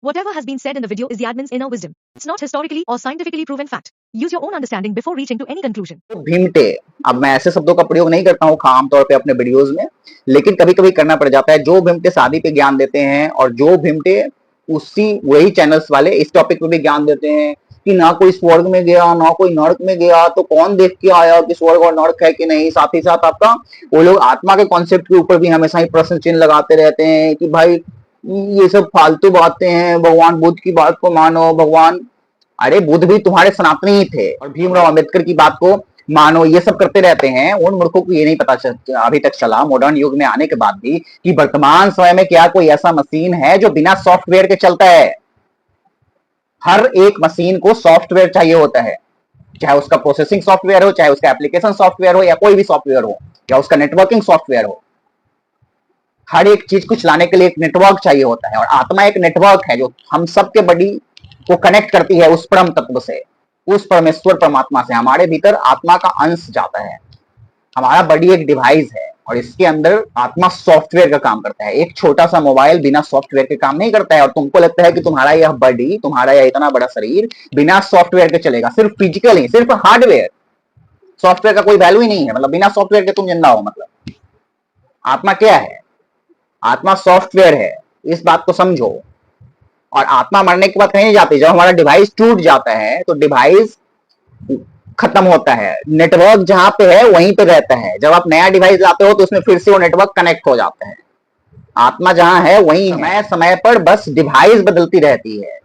Whatever has been said in the video is the admin's inner wisdom. It's not historically or scientifically proven fact. Use your own understanding before reaching to any conclusion. भीमटे, अब मैं ऐसे शब्दों का प्रयोग नहीं करता हूँ आमतौर पे अपने वीडियोस में, लेकिन कभी कभी करना पड़ जाता है। जो भीमटे शादी पे ज्ञान देते हैं और जो भीमटे उसी वही चैनल्स वाले इस टॉपिक पे भी ज्ञान देते हैं कि ना कोई स्वर्ग में गया ना कोई नर्क में गया, तो कौन देख के आया कि स्वर्ग और नर्क है कि नहीं। साथ ही साथ आपका वो लोग आत्मा के कॉन्सेप्ट के ऊपर भी हमेशा ही प्रश्न चिन्ह लगाते रहते हैं कि भाई ये सब फालतू बातें हैं, भगवान बुद्ध की बात को मानो। भगवान, अरे बुद्ध भी तुम्हारे सनातनी ही थे और भीमराव अंबेडकर की बात को मानो, ये सब करते रहते हैं। उन मूर्खों को ये नहीं पता अभी तक चला मॉडर्न युग में आने के बाद भी कि वर्तमान समय में क्या कोई ऐसा मशीन है जो बिना सॉफ्टवेयर के चलता है। हर एक मशीन को सॉफ्टवेयर चाहिए होता है, चाहे उसका प्रोसेसिंग सॉफ्टवेयर हो, चाहे उसका एप्लीकेशन सॉफ्टवेयर हो, या कोई भी सॉफ्टवेयर हो, या उसका नेटवर्किंग सॉफ्टवेयर हो। हर एक चीज कुछ लाने के लिए एक नेटवर्क चाहिए होता है और आत्मा एक नेटवर्क है जो हम सबके बॉडी को कनेक्ट करती है उस परम तत्व से, उस परमेश्वर परमात्मा से। हमारे भीतर आत्मा का अंश जाता है। हमारा बॉडी एक डिवाइस है और इसके अंदर आत्मा सॉफ्टवेयर का काम करता है। एक छोटा सा मोबाइल बिना सॉफ्टवेयर के काम नहीं करता है और तुमको लगता है कि तुम्हारा यह बॉडी, तुम्हारा यह इतना बड़ा शरीर बिना सॉफ्टवेयर के चलेगा। सिर्फ फिजिकल ही, सिर्फ हार्डवेयर, सॉफ्टवेयर का कोई वैल्यू ही नहीं है। मतलब बिना सॉफ्टवेयर के तुम जिंदा हो। मतलब आत्मा क्या है? आत्मा सॉफ्टवेयर है, इस बात को समझो। और आत्मा मरने के बाद कहीं नहीं जाती। जब हमारा डिवाइस टूट जाता है तो डिवाइस खत्म होता है, नेटवर्क जहां पे है वहीं पे रहता है। जब आप नया डिवाइस लाते हो तो उसमें फिर से वो नेटवर्क कनेक्ट हो जाता है। आत्मा जहां है वहीं समय समय पर बस डिवाइस बदलती रहती है।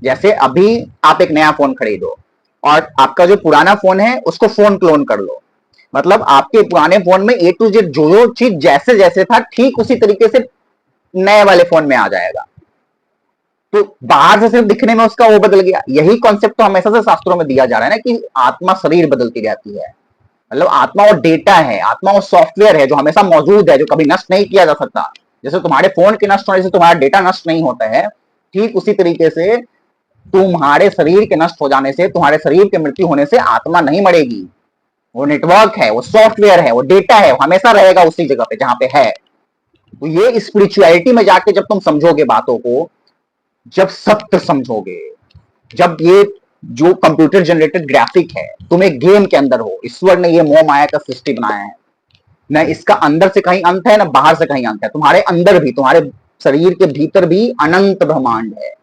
जैसे अभी आप एक नया फोन खरीदो और आपका जो पुराना फोन है उसको फोन क्लोन कर लो। मतलब आपके पुराने फोन में ए टू जेड जो चीज जैसे जैसे था ठीक उसी तरीके से नए वाले फोन में आ जाएगा। तो बाहर से सिर्फ दिखने में उसका वो बदल गया। यही कॉन्सेप्ट तो हमेशा से शास्त्रों में दिया जा रहा है ना कि आत्मा शरीर बदलती रहती है। मतलब आत्मा वो डेटा है, आत्मा वो सॉफ्टवेयर है जो हमेशा मौजूद है, जो कभी नष्ट नहीं किया जा सकता। जैसे तुम्हारे फोन के नष्ट होने से तुम्हारा डेटा नष्ट नहीं होता है, ठीक उसी तरीके से तुम्हारे शरीर के नष्ट हो जाने से, तुम्हारे शरीर के मृत्यु होने से आत्मा नहीं मरेगी। वो नेटवर्क है, वो सॉफ्टवेयर है, वो डेटा है, वो हमेशा रहेगा उसी जगह पे जहां पे है। तो ये स्पिरिचुअलिटी में जाके जब तुम समझोगे बातों को, जब सत्य समझोगे, जब ये जो कंप्यूटर जनरेटेड ग्राफिक है, तुम एक गेम के अंदर हो, ईश्वर ने ये मोह माया का सृष्टि बनाया है, न इसका अंदर से कहीं अंत है न बाहर से कहीं अंत है। तुम्हारे अंदर भी, तुम्हारे शरीर के भीतर भी अनंत ब्रह्मांड है।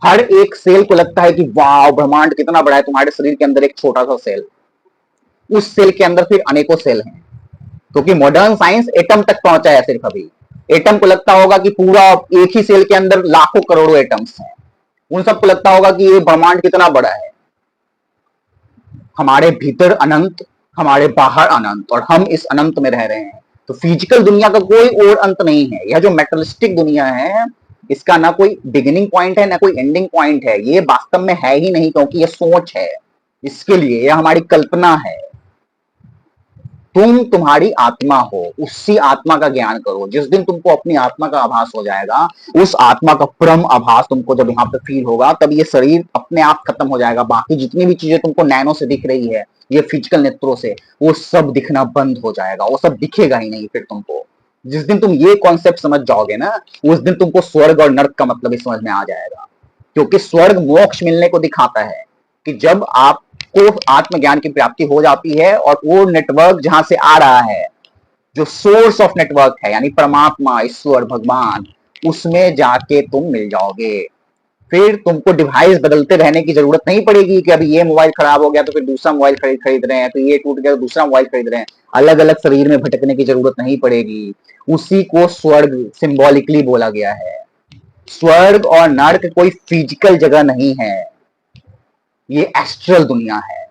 हर एक सेल को लगता है कि वाह ब्रह्मांड कितना बड़ा है। तुम्हारे शरीर के अंदर एक छोटा सा सेल, उस सेल के अंदर फिर अनेकों सेल हैं। क्योंकि मॉडर्न साइंस एटम तक पहुंचा है सिर्फ अभी। एटम को लगता होगा कि पूरा एक ही सेल के अंदर लाखों करोड़ों एटम्स हैं। उन सबको लगता होगा कि ये ब्रह्मांड कितना बड़ा है। हमारे भीतर अनंत, हमारे बाहर अनंत, और हम इस अनंत में रह रहे हैं। तो फिजिकल दुनिया का कोई और अंत नहीं है। यह जो मेटलिस्टिक दुनिया है इसका ना कोई बिगिनिंग पॉइंट है ना कोई एंडिंग पॉइंट है। ये वास्तव में है ही नहीं, क्योंकि ये सोच है इसके लिए, यह हमारी कल्पना है। तुम तुम्हारी आत्मा हो, उसी आत्मा का ज्ञान करो। जिस दिन तुमको अपनी आत्मा का आभास हो जाएगा, उस आत्मा का परम आभास तुमको जब यहाँ पे फील होगा, तब ये शरीर अपने आप खत्म हो जाएगा। बाकी जितनी भी चीजें तुमको नैनो से दिख रही है, ये फिजिकल नेत्रों से, वो सब दिखना बंद हो जाएगा। वो सब दिखेगा ही नहीं फिर तुमको। जिस दिन तुम ये कॉन्सेप्ट समझ जाओगे ना, उस दिन तुमको स्वर्ग और नर्क का मतलब भी समझ में आ जाएगा। क्योंकि स्वर्ग मोक्ष मिलने को दिखाता है कि जब आप को आत्मज्ञान की प्राप्ति हो जाती है और वो नेटवर्क जहां से आ रहा है, जो सोर्स ऑफ नेटवर्क है, यानी परमात्मा, ईश्वर, भगवान, उसमें जाके तुम मिल जाओगे। फिर तुमको डिवाइस बदलते रहने की जरूरत नहीं पड़ेगी कि अभी ये मोबाइल खराब हो गया तो फिर दूसरा मोबाइल खरीद रहे हैं, तो ये टूट गया तो दूसरा मोबाइल खरीद रहे हैं। अलग अलग शरीर में भटकने की जरूरत नहीं पड़ेगी। उसी को स्वर्ग सिंबॉलिकली बोला गया है। स्वर्ग और नर्क कोई फिजिकल जगह नहीं है, ये एस्ट्रल दुनिया है।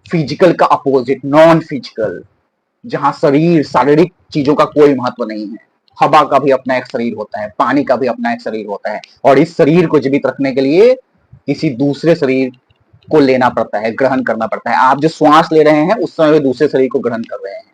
फिजिकल का अपोजिट नॉन फिजिकल, जहां शरीर, शारीरिक चीजों का कोई महत्व नहीं है। हवा का भी अपना एक शरीर होता है, पानी का भी अपना एक शरीर होता है, और इस शरीर को जीवित रखने के लिए किसी दूसरे शरीर को लेना पड़ता है, ग्रहण करना पड़ता है। आप जो श्वास ले रहे हैं उस समय दूसरे शरीर को ग्रहण कर रहे हैं।